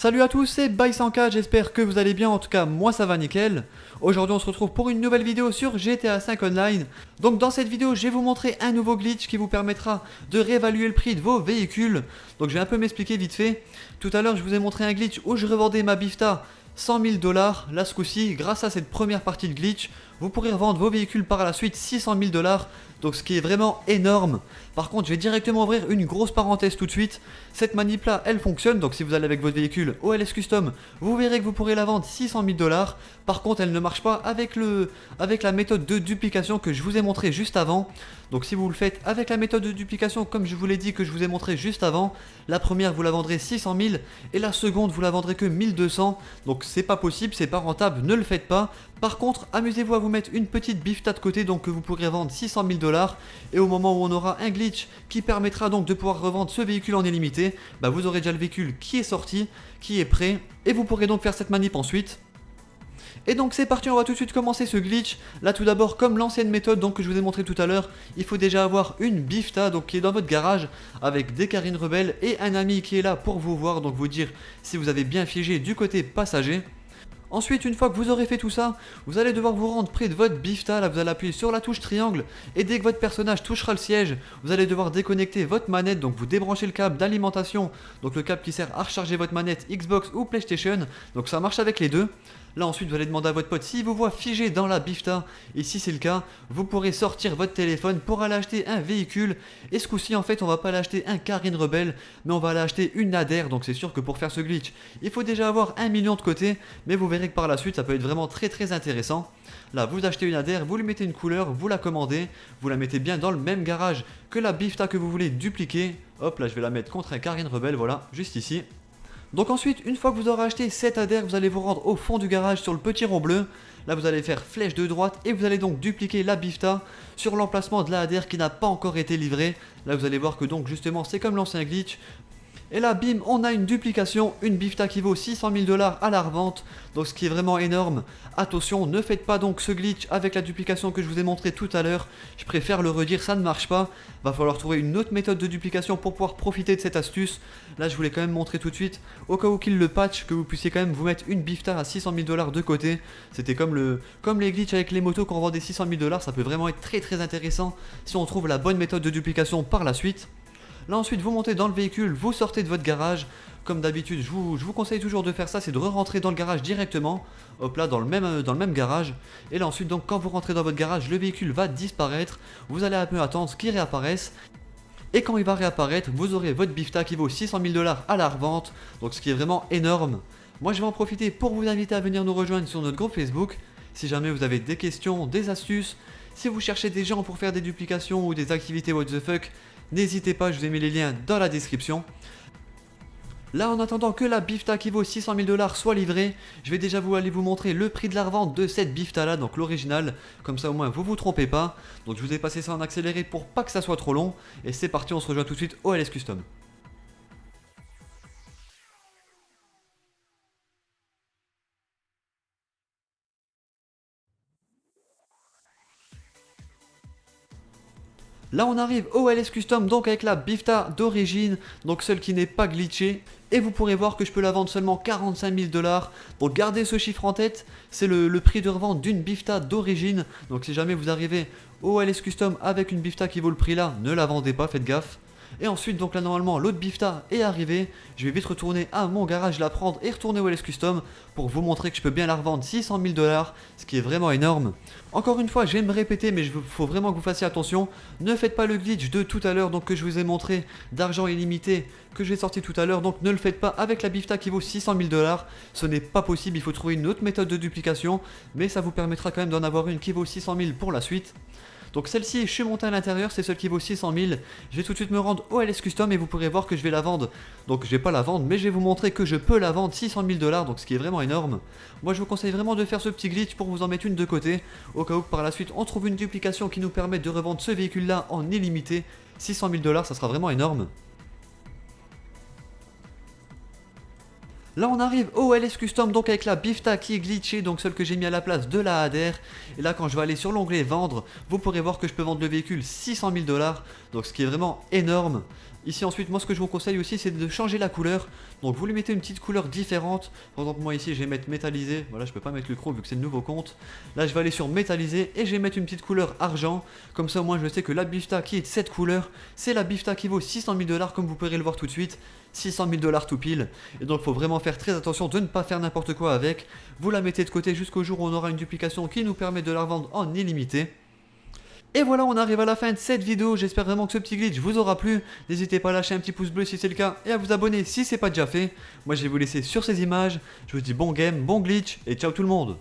Salut à tous, c'est By100K, j'espère que vous allez bien, en tout cas moi ça va nickel. Aujourd'hui on se retrouve pour une nouvelle vidéo sur GTA 5 Online. Donc dans cette vidéo je vais vous montrer un nouveau glitch qui vous permettra de réévaluer le prix de vos véhicules. Donc je vais un peu m'expliquer vite fait. Tout à l'heure je vous ai montré un glitch où je revendais ma Bifta 100 000 $. Là ce coup-ci, grâce à cette première partie de glitch, vous pourrez revendre vos véhicules par la suite 600 000 $. Donc ce qui est vraiment énorme. Par contre je vais directement ouvrir une grosse parenthèse tout de suite. Cette manip là elle fonctionne, donc si vous allez avec votre véhicule au LS Custom, vous verrez que vous pourrez la vendre 600 000 $. Par contre elle ne marche pas avec la méthode de duplication que je vous ai montré juste avant. Donc si vous le faites avec la méthode de duplication comme je vous l'ai dit que je vous ai montré juste avant, la première vous la vendrez 600 000 et la seconde vous la vendrez que 1200. Donc c'est pas possible, c'est pas rentable, ne le faites pas. Par contre amusez-vous à vous mettre une petite Bifta de côté, donc que vous pourrez vendre 600 000 $. Et au moment où on aura un glitch qui permettra donc de pouvoir revendre ce véhicule en illimité, bah vous aurez déjà le véhicule qui est sorti, qui est prêt, et vous pourrez donc faire cette manip ensuite. Et donc c'est parti, on va tout de suite commencer ce glitch. Là tout d'abord, comme l'ancienne méthode donc, que je vous ai montré tout à l'heure, il faut déjà avoir une Bifta donc, qui est dans votre garage avec des carines rebelles et un ami qui est là pour vous voir, donc vous dire si vous avez bien figé du côté passager. Ensuite, une fois que vous aurez fait tout ça, vous allez devoir vous rendre près de votre Bifta. Là, vous allez appuyer sur la touche triangle. Et dès que votre personnage touchera le siège, vous allez devoir déconnecter votre manette. Donc, vous débranchez le câble d'alimentation. Donc, le câble qui sert à recharger votre manette Xbox ou PlayStation. Donc, ça marche avec les deux. Là, ensuite, vous allez demander à votre pote s'il vous voit figé dans la Bifta. Et si c'est le cas, vous pourrez sortir votre téléphone pour aller acheter un véhicule. Et ce coup-ci, en fait, on va pas aller acheter un Carine Rebelle, mais on va aller acheter une Adder. Donc, c'est sûr que pour faire ce glitch, il faut déjà avoir 1 million de côté. Mais vous verrez que par la suite, ça peut être vraiment très intéressant. Là, vous achetez une Adder, vous lui mettez une couleur, vous la commandez. Vous la mettez bien dans le même garage que la Bifta que vous voulez dupliquer. Hop, là, je vais la mettre contre un Carine Rebelle, voilà, juste ici. Donc ensuite, une fois que vous aurez acheté cette Adder, vous allez vous rendre au fond du garage sur le petit rond bleu. Là, vous allez faire flèche de droite et vous allez donc dupliquer la Bifta sur l'emplacement de la Adder qui n'a pas encore été livrée. Là, vous allez voir que donc justement, c'est comme l'ancien glitch. Et là, bim, on a une duplication, une Bifta qui vaut 600 000 $ à la revente, donc ce qui est vraiment énorme. Attention, ne faites pas donc ce glitch avec la duplication que je vous ai montré tout à l'heure. Je préfère le redire, ça ne marche pas. Va falloir trouver une autre méthode de duplication pour pouvoir profiter de cette astuce. Là, je voulais quand même montrer tout de suite, au cas où qu'il le patch, que vous puissiez quand même vous mettre une Bifta à 600 000 $ de côté. C'était comme les glitches avec les motos quand on vendait 600 000 $, ça peut vraiment être très intéressant si on trouve la bonne méthode de duplication par la suite. Là ensuite vous montez dans le véhicule, vous sortez de votre garage. Comme d'habitude je vous conseille toujours de faire ça, c'est de re-rentrer dans le garage directement. Hop là dans le même garage. Et là ensuite donc quand vous rentrez dans votre garage, le véhicule va disparaître. Vous allez un peu attendre qu'il réapparaisse. Et quand il va réapparaître, vous aurez votre Bifta qui vaut 600 000 $ à la revente. Donc ce qui est vraiment énorme. Moi je vais en profiter pour vous inviter à venir nous rejoindre sur notre groupe Facebook. Si jamais vous avez des questions, des astuces, si vous cherchez des gens pour faire des duplications ou des activités what the fuck, n'hésitez pas, je vous ai mis les liens dans la description. Là, en attendant que la Bifta qui vaut 600 000 $ soit livrée, je vais déjà aller vous montrer le prix de la revente de cette Bifta là, donc l'original. Comme ça au moins vous trompez pas. Donc je vous ai passé ça en accéléré pour pas que ça soit trop long. Et c'est parti, on se rejoint tout de suite au LS Custom. Là on arrive au LS Custom donc avec la Bifta d'origine, donc celle qui n'est pas glitchée. Et vous pourrez voir que je peux la vendre seulement 45 000 $. Donc gardez ce chiffre en tête, c'est le prix de revente d'une Bifta d'origine. Donc si jamais vous arrivez au LS Custom avec une Bifta qui vaut le prix là, ne la vendez pas, faites gaffe. Et ensuite donc là normalement l'autre Bifta est arrivée. Je vais vite retourner à mon garage, la prendre et retourner au LS Custom pour vous montrer que je peux bien la revendre 600 000 $, ce qui est vraiment énorme. Encore une fois je vais me répéter mais il faut vraiment que vous fassiez attention. Ne faites pas le glitch de tout à l'heure donc que je vous ai montré d'argent illimité que j'ai sorti tout à l'heure. Donc ne le faites pas avec la Bifta qui vaut 600 000 $. Ce n'est pas possible, il faut trouver une autre méthode de duplication. Mais ça vous permettra quand même d'en avoir une qui vaut 600 000 pour la suite. Donc celle-ci, je suis monté à l'intérieur, c'est celle qui vaut 600 000. Je vais tout de suite me rendre au LS Custom et vous pourrez voir que je vais la vendre. Donc je vais pas la vendre, mais je vais vous montrer que je peux la vendre 600 000 $, donc ce qui est vraiment énorme. Moi je vous conseille vraiment de faire ce petit glitch pour vous en mettre une de côté, au cas où par la suite on trouve une duplication qui nous permet de revendre ce véhicule-là en illimité. 600 000 $, ça sera vraiment énorme. Là on arrive au LS Custom donc avec la Bifta qui est glitchée, donc celle que j'ai mis à la place de la Adder. Et là quand je vais aller sur l'onglet vendre, vous pourrez voir que je peux vendre le véhicule 600 000 $, donc ce qui est vraiment énorme. Ici ensuite, moi ce que je vous conseille aussi c'est de changer la couleur. Donc vous lui mettez une petite couleur différente. Par exemple moi ici je vais mettre métallisé. Voilà, je peux pas mettre le chrome vu que c'est le nouveau compte. Là je vais aller sur métallisé et je vais mettre une petite couleur argent. Comme ça au moins je sais que la bifta qui est de cette couleur, c'est la bifta qui vaut 600 000 $ comme vous pourrez le voir tout de suite. 600 000 $ tout pile. Et donc il faut vraiment faire très attention de ne pas faire n'importe quoi avec. Vous la mettez de côté jusqu'au jour où on aura une duplication qui nous permet de la revendre en illimité. Et voilà, on arrive à la fin de cette vidéo, j'espère vraiment que ce petit glitch vous aura plu. N'hésitez pas à lâcher un petit pouce bleu si c'est le cas et à vous abonner si c'est pas déjà fait. Moi je vais vous laisser sur ces images, je vous dis bon game, bon glitch et ciao tout le monde.